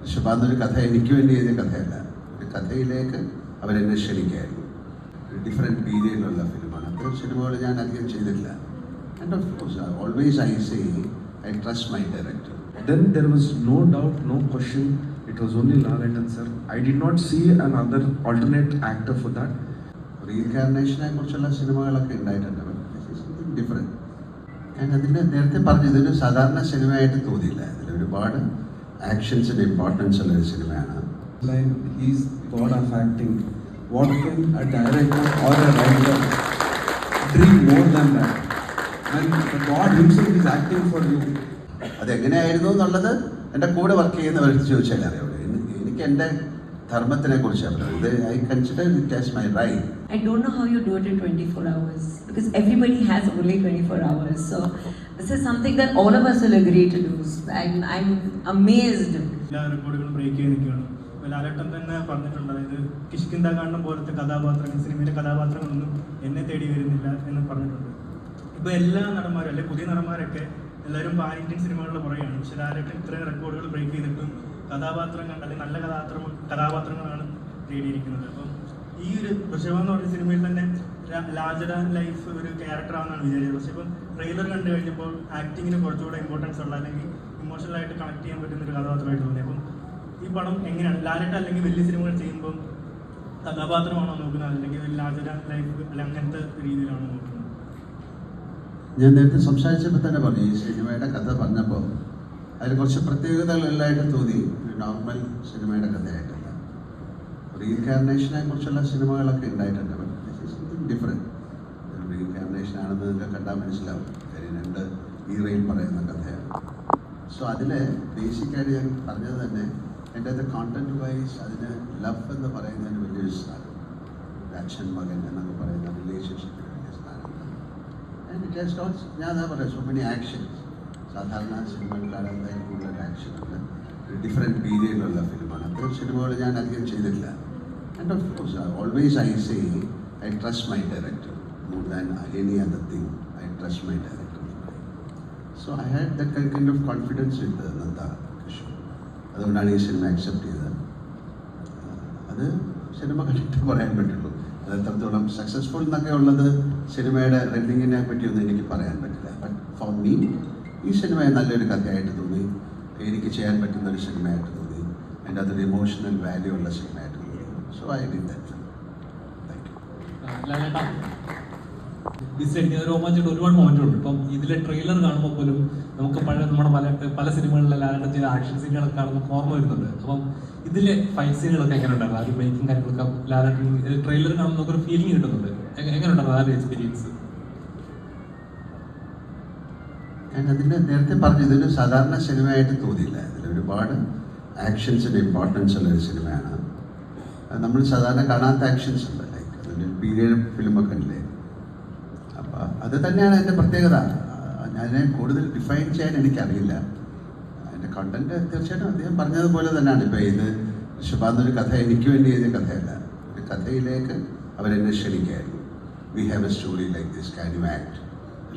ഋഷഭാന്നൊരു കഥ എനിക്ക് വേണ്ടി എഴുതിയ കഥയല്ല, ഒരു കഥയിലേക്ക് അവരെന്നെ ക്ഷണിക്കുകയായിരുന്നു. ഒരു ഡിഫറെൻറ്റ് പീരിയഡിലുള്ള ഫിലിമാണ്. അത്തരം സിനിമകൾ ഞാൻ അധികം ചെയ്തിട്ടില്ല. And of course always I say I trust my director. Then there was no doubt, no question. It was only Lalatendan sir. I did not see another alternate actor for that. റീഇൻകാർണേഷനെ കുറിച്ചുള്ള സിനിമകളൊക്കെ ഉണ്ടായിട്ടുണ്ട്. Something different. ഞാൻ അതിൻ്റെ നേരത്തെ പറഞ്ഞു, ഇതൊരു സാധാരണ സിനിമയായിട്ട് തോന്നിയില്ല. ഇതിൽ ഒരുപാട് ആക്ഷൻസിൻ്റെ ഇമ്പോർട്ടൻസ് ഉള്ള ഒരു സിനിമയാണ്. Like he's god of acting. What can a director or a writer dream more than that? And the God himself is acting for you. അതെങ്ങനെയായിരുന്നു എന്നുള്ളത് എൻ്റെ കൂടെ വർക്ക് ചെയ്യുന്നവർക്ക് ചോദിച്ചാൽ അറിയാവുള്ളൂ. എനിക്ക് എൻ്റെ ധർമ്മത്തിനെ കുറിച്ചാണ് ഇത്. I consider it as my right. I don't know how you do it in 24 hours because everybody has only 24 hours. So this is something that all of us will agree to do. I'm amazed. എല്ലാ റെക്കോർഡുകളും break ചെയ്ത് നിൽക്കുകയാണ്. ലാലേട്ടൻ തന്നെ പറഞ്ഞിട്ടുണ്ട്, അതായത് കിഷ്കിന്ദ കാണുന്ന പോലത്തെ കഥാപാത്രങ്ങൾ, സിനിമയിലെ കഥാപാത്രങ്ങളൊന്നും എന്നെ തേടി വരുന്നില്ല എന്ന് പറഞ്ഞിട്ടുണ്ട്. ഇപ്പോൾ എല്ലാ നടന്മാരും അല്ലെ പുതിയ നടന്മാരൊക്കെ എല്ലാവരും പാൻ ഇന്ത്യൻ സിനിമകളുടെ പുറകെയാണ്. പക്ഷേ ലാലേട്ടൻ ഇത്രയും റെക്കോർഡുകൾ ബ്രേക്ക് ചെയ്തിട്ടും കഥാപാത്രങ്ങൾ അല്ലെങ്കിൽ നല്ല കഥാപാത്രങ്ങളാണ് തേടിയിരിക്കുന്നത്. അപ്പം ഈ ഒരു ഋഷഭം എന്ന് പറഞ്ഞ സിനിമയിൽ തന്നെ ലാർജർ ആൻഡ് ലൈഫ് ഒരു ക്യാരക്ടറാണെന്നാണ് വിചാരിച്ചത്. പക്ഷേ ഇപ്പം ട്രെയിലർ കണ്ടു കഴിഞ്ഞപ്പോൾ ആക്ടിങ്ങിന് കുറച്ചുകൂടെ ഇമ്പോർട്ടൻസ് ഉള്ള അല്ലെങ്കിൽ ഇമോഷണലായിട്ട് കണക്ട് ചെയ്യാൻ പറ്റുന്ന ഒരു കഥാപാത്രമായിട്ട് തോന്നി. അപ്പം ഈ പടം എങ്ങനെയാണ് ലാലേട്ടൻ അല്ലെങ്കിൽ വലിയ സിനിമകൾ ചെയ്യുമ്പം കഥാപാത്രമാണോ നോക്കുന്നത് അല്ലെങ്കിൽ ലാർജർ ആൻഡ് ലൈഫ് അല്ലെങ്കിൽ അങ്ങനത്തെ രീതിയിലാണോ നോക്കുന്നത്? ഞാൻ നേരത്തെ സംസാരിച്ചപ്പോൾ തന്നെ പറഞ്ഞു, ഈ സിനിമയുടെ കഥ പറഞ്ഞപ്പോൾ അതിൽ കുറച്ച് പ്രത്യേകതകളെല്ലായിട്ടും തോന്നി. ഒരു നോർമൽ സിനിമയുടെ കഥയായിട്ടല്ല. റീഇൻകാർണേഷനെ കുറിച്ചുള്ള സിനിമകളൊക്കെ ഉണ്ടായിട്ടുണ്ട്. Something different. റീഇൻകാർണേഷൻ ആണെന്ന് നിങ്ങൾക്ക് കണ്ടാൽ മനസ്സിലാവും. കാര്യം രണ്ട് ഈറയിൽ പറയുന്ന കഥയാണ്. സോ അതിൽ ബേസിക്കായിട്ട് ഞാൻ പറഞ്ഞത് തന്നെ എൻ്റെ അത് കോണ്ടന്റ് വൈസ് അതിന് ലവ് എന്ന് പറയുന്നതിന് വലിയൊരു സ്ഥാനം, അച്ഛൻ മകൻ എന്നൊക്കെ പറയുന്ന റിലേഷൻഷിപ്പിന് വലിയ സ്ഥാനമുണ്ട്. ആൻഡ് ഇറ്റ് ഹാസ് ഗോട്ട്, ഞാൻ അതാ പറയാം, സോ മെനി ആക്ഷൻസ്. സാധാരണ സിനിമകളിലാണ് എന്തായാലും കൂടുതൽ ആക്ഷൻ ഉണ്ട്. ഒരു ഡിഫറെൻറ്റ് പീരിയഡിലുള്ള ഫിലിമാണ്. അത്തരം സിനിമകൾ ഞാൻ അധികം ചെയ്തിട്ടില്ല. And of course always I say I trust my director more than any other thing. I trust my director. So I had that kind of confidence with Nanda Kishore. അതുകൊണ്ടാണ് ഈ സിനിമ അക്സെപ്റ്റ് ചെയ്തത്. അത് സിനിമ കണ്ടിട്ട് പറയാൻ പറ്റുള്ളൂ. അത് എത്രത്തോളം സക്സസ്ഫുൾ എന്നൊക്കെ ഉള്ളത് സിനിമയുടെ റണ്ണിങ്ങിനെ പറ്റിയൊന്നും എനിക്ക് പറയാൻ പറ്റില്ല. ബട്ട് ഫോർ മീ ഈ സിനിമ നല്ലൊരു കഥയായിട്ട് തോന്നി, എനിക്ക് ചെയ്യാൻ പറ്റുന്ന ഒരു സിനിമയായിട്ട് തോന്നി, അതിൻ്റെ അതൊരു ഇമോഷണൽ വാല്യൂ ഉള്ള സിനിമയായിട്ട് തോന്നി. So I did that. രോമാഞ്ചിയുടെ ഒരുപാട് മൊമെന്റ് ഉണ്ട്. ഇപ്പം ഇതിലെ ട്രെയിലർ കാണുമ്പോൾ പോലും നമുക്ക് നമ്മുടെ പല സിനിമകളിലെ ലാലേട്ടൻ ചെയ്ത ആക്ഷൻ സീനുകളൊക്കെ കാണുമ്പോൾ ഓർമ്മ വരുന്നുണ്ട്. അപ്പം ഇതിലെ ഫൈറ്റ് സീനുകളൊക്കെ എങ്ങനെ ഉണ്ടായിരുന്നു? ആ ഒരു മേക്കിംഗ് കാര്യങ്ങളൊക്കെ ലാലേട്ടൻ ട്രെയിലർ കാണുമ്പോൾ നമുക്കൊരു ഫീലിംഗ് കിട്ടുന്നുണ്ട്. എങ്ങനെ ഉണ്ടായിരുന്നു ആ ഒരു എക്സ്പീരിയൻസ്? ഞാൻ അതിൻ്റെ നേരത്തെ പറഞ്ഞു, ഇതൊരു സാധാരണ സിനിമയായിട്ട് തോന്നിയില്ല. ഇതിൽ ഒരുപാട് ആക്ഷൻസിൻ്റെ ഇമ്പോർട്ടൻസ് ഉള്ള ഒരു സിനിമയാണ്. നമ്മൾ സാധാരണ കാണാത്ത ആക്ഷൻസ് ഉണ്ട്. ലൈക്ക് അതിൻ്റെ പീരിയഡ് ഫിലിമൊക്കെ ഇല്ലേ. അപ്പോൾ അത് തന്നെയാണ് അതിൻ്റെ പ്രത്യേകത. അതിനെ കൂടുതൽ ഡിഫൈൻ ചെയ്യാൻ എനിക്കറിയില്ല. അതിൻ്റെ കണ്ടന്റ് തീർച്ചയായിട്ടും അദ്ദേഹം പറഞ്ഞതുപോലെ തന്നെയാണ്. ഇപ്പോൾ ഇത് ഋഷഭാന്നൊരു കഥ എനിക്ക് വേണ്ടി എഴുതിയ കഥയല്ല, ഒരു കഥയിലേക്ക് അവരെന്നെ ക്ഷണിക്കുകയായിരുന്നു. We have a story like this, can you act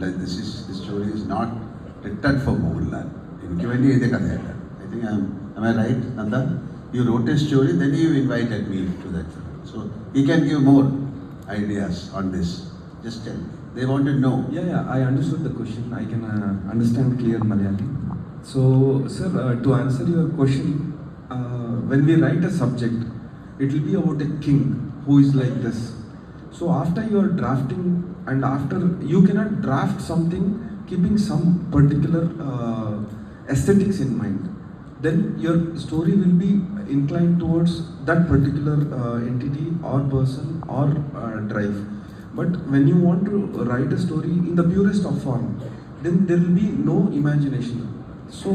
like this? This story is not written for Mohanlal. എനിക്ക് വേണ്ടി എഴുതിയ കഥയല്ല. I think am I right, Nanda? You wrote a story, then you invited me to that film. So he can give more ideas on this. Just tell me. They want to know. Yeah, I understood the question. I can understand clear Malayali. So, sir, to answer your question, when we write a subject, it will be about a king who is like this. So after you are drafting, and after you cannot draft something keeping some particular aesthetics in mind, then your story will be inclined towards that particular entity or person or drive. But when you want to write a story in the purest of form, then there will be no imagination. So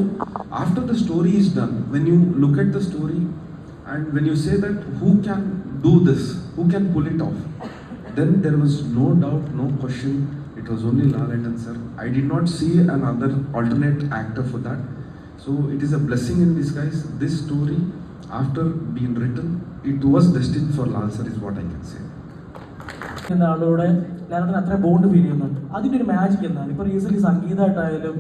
after the story is done, when you look at the story and when you say that who can do this, who can pull it off, then there was no doubt, no question. It was only Lalatendan sir. I did not see another alternate actor for that. So it is a blessing in disguise. This story, after being written, it was destined for Lal sir, is what I can say. ആളോടെ ലാലേട്ടൻ അത്ര bond feel ചെയ്യുന്നുണ്ട്. അതിൻ്റെ ഒരു magic എന്താണ്? ഇപ്പോൾ recent സംഗീതമായിട്ടായാലും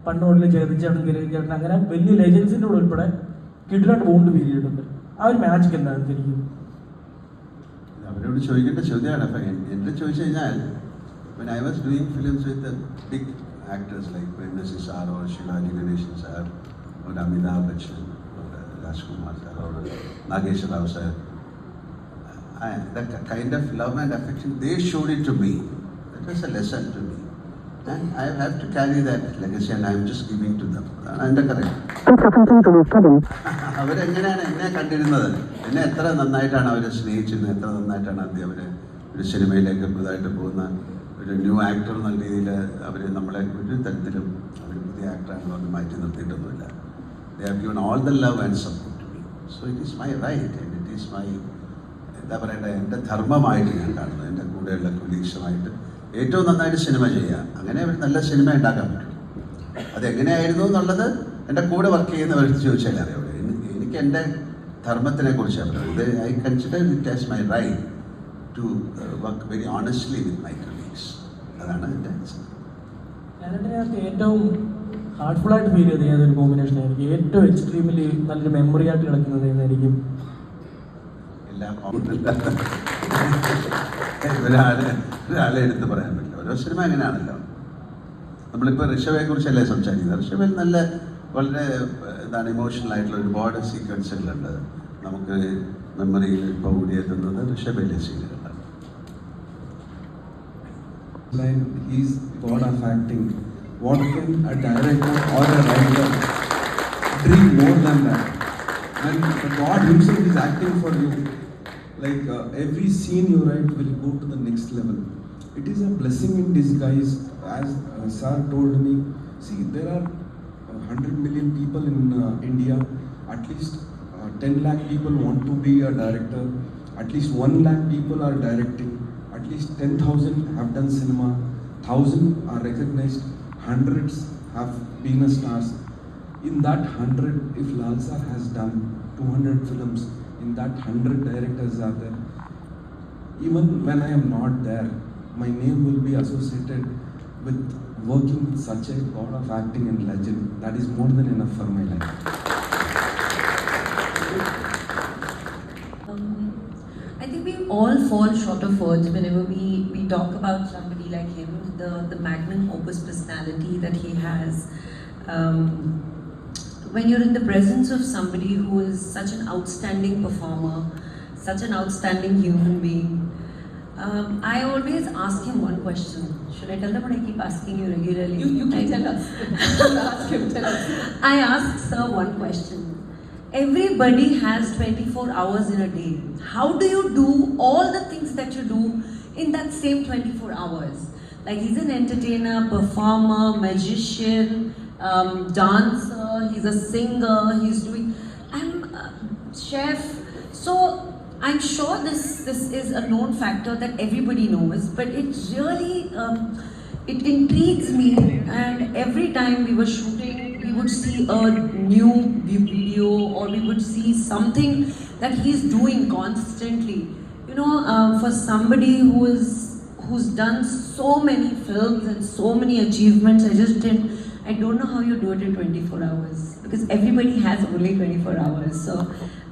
പണ്ട് മുതൽ ജയതിച്ചേട്ടൻ, ഗിരീഷ് ചേട്ടൻ, അങ്ങനെ വലിയ ലെജൻസിൻ്റെ കൂടെ ഉൾപ്പെടെ കിടിലായിട്ട് ബോണ്ട് ഫീൽ ചെയ്തിട്ടുണ്ട്. ആ ഒരു മാജിക് എന്താണെന്ന് എനിക്ക് അവരോട് ചോദിക്കേണ്ട ചോദ്യമാണ്. അപ്പം എൻ്റെ ചോദിച്ചു കഴിഞ്ഞാൽ when I was doing films with the big actors like Prem Nasi sir or Shivaji Ganeshan sir or Amitabh Bachchan or Rajkumar sir or Nagesh Rao sir, that kind of love and affection they showed it to me. That was a lesson to me, and I have to carry that legacy and I am just giving to them. And correct. അവരെങ്ങനെയാണ് എന്നെ കണ്ടിരുന്നത്, എന്നെ എത്ര നന്നായിട്ടാണ് അവർ സ്നേഹിച്ചിരുന്നത്, എത്ര നന്നായിട്ടാണ് ആദ്യം അവർ ഒരു സിനിമയിലേക്ക് പുതുതായിട്ട് പോകുന്ന ഒരു ന്യൂ ആക്ടർ എന്നുള്ള രീതിയിൽ അവർ നമ്മളെ ഒരു തരത്തിലും അവർ പുതിയ ആക്ടറാണെന്ന് പറഞ്ഞ് മാറ്റി നിർത്തിയിട്ടൊന്നുമില്ല. They have given all the love and support to me. So it is my right and it is my എന്താ പറയേണ്ടത്, എൻ്റെ ധർമ്മമായിട്ട് ഞാൻ കാണുന്നത്. എൻ്റെ കൂടെയുള്ള കൊലീഗ്സുമായിട്ട് ഏറ്റവും നന്നായിട്ട് സിനിമ ചെയ്യുക, അങ്ങനെ ഒരു നല്ല സിനിമ ഉണ്ടാക്കാൻ പറ്റും. അതെങ്ങനെയായിരുന്നു എന്നുള്ളത് എൻ്റെ കൂടെ വർക്ക് ചെയ്യുന്നവർക്ക് ചോദിച്ചാൽ അറിയുള്ളൂ. എനിക്ക് എൻ്റെ ധർമ്മത്തിനെ കുറിച്ചാണ് പറയുന്നത്. I consider it as my right to work very honestly with my colleagues. അതാണ് എൻ്റെ ഞാനെതിനകത്ത് ഏറ്റവും ഹാർട്ട്ഫുള്ളായിട്ട് ഫീൽ ചെയ്ത് ഏതൊരു കോമ്പിനേഷൻ ആയിരിക്കും, ഏറ്റവും എക്സ്ട്രീമിലി നല്ലൊരു മെമ്മറി ആയിട്ട് കിടക്കുന്നത് എന്നായിരിക്കും. എല്ലാം ഒരാളെ എടുത്ത് പറയാൻ പറ്റില്ല. ഓരോ സിനിമ അങ്ങനെയാണല്ലോ. നമ്മളിപ്പോൾ ഋഷഭയെ കുറിച്ചല്ലേ സംസാരിക്കുന്നത്. ഋഷഭിൽ നല്ല വളരെ എന്താണ് ഇമോഷണൽ ആയിട്ടുള്ള ഒരുപാട് സീക്വൻസുകളുണ്ട്. നമുക്ക് മെമ്മറിയിൽ ഇപ്പോൾ ഓടിയെത്തുന്നത് ഋഷഭയിലെ സീനുകളാണ്. He's God of acting. What can a director or a writer dream more than that? And God himself is acting for you. Like every scene you write will go to the next level. It is a blessing in disguise. As Sir told me, see, there are 100 million people in India. At least 10 lakh people want to be a director. At least 1 lakh people are directing. At least 10,000 have done cinema. 1,000 are recognized. Hundreds have been a stars. In that 100, if Lal Sir has done 200 films, in that 100 directors are there. Even when I am not there, my name will be associated with working with such a god of acting and legend. That is more than enough for my life. I think we all fall short of words whenever we talk about somebody like him, the magnum opus personality that he has. When you're in the presence of somebody who is such an outstanding performer, such an outstanding human being, I always ask him one question. Should I tell them what I keep asking you regularly? You can tell us. Ask him, tell us. I ask Sir one question. Everybody has 24 hours in a day. How do you do all the things that you do in that same 24 hours? Like, he's an entertainer, performer, magician, dancer, he's a singer, he's doing, I'm a chef. So I'm sure this is a known factor that everybody knows, but it really it intrigues me. And every time we were shooting, we would see a new video or we would see something that he's doing constantly. You know, for somebody who's done so many films and so many achievements, I don't know how you do it in 24 hours, because everybody has only 24 hours. So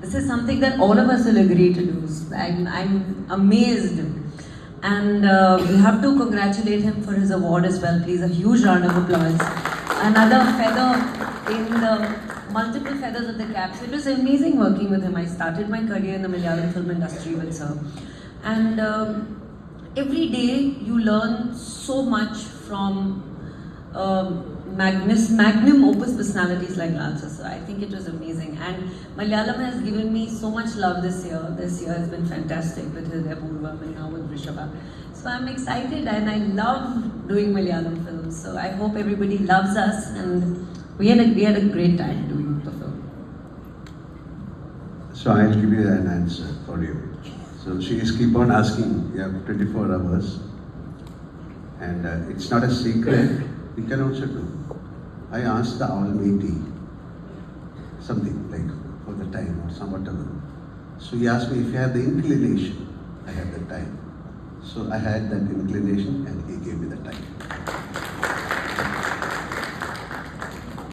this is something that all of us will agree to do. I'm amazed. And we have to congratulate him for his award as well. Please, a huge round of applause. Another feather in the multiple feathers of the cap. So it was amazing working with him. I started my career in the Malayalam film industry with Sir. And every day you learn so much from magnum opus personalities like Lal Sir. So I think it was amazing. And Malayalam has given me so much love this year. This year has been fantastic with Hridaya Purvam and now with Rishabha. So I'm excited and I love doing Malayalam films. So I hope everybody loves us, and we had a great time doing the film. So I'll give you an answer for you. So she is keep on asking, you have 24 hours, and it's not a secret, you can also do. I asked the Almighty something like for the time or some whatever. So he asked me if you have the inclination. I had the time. So I had that inclination and he gave me the time.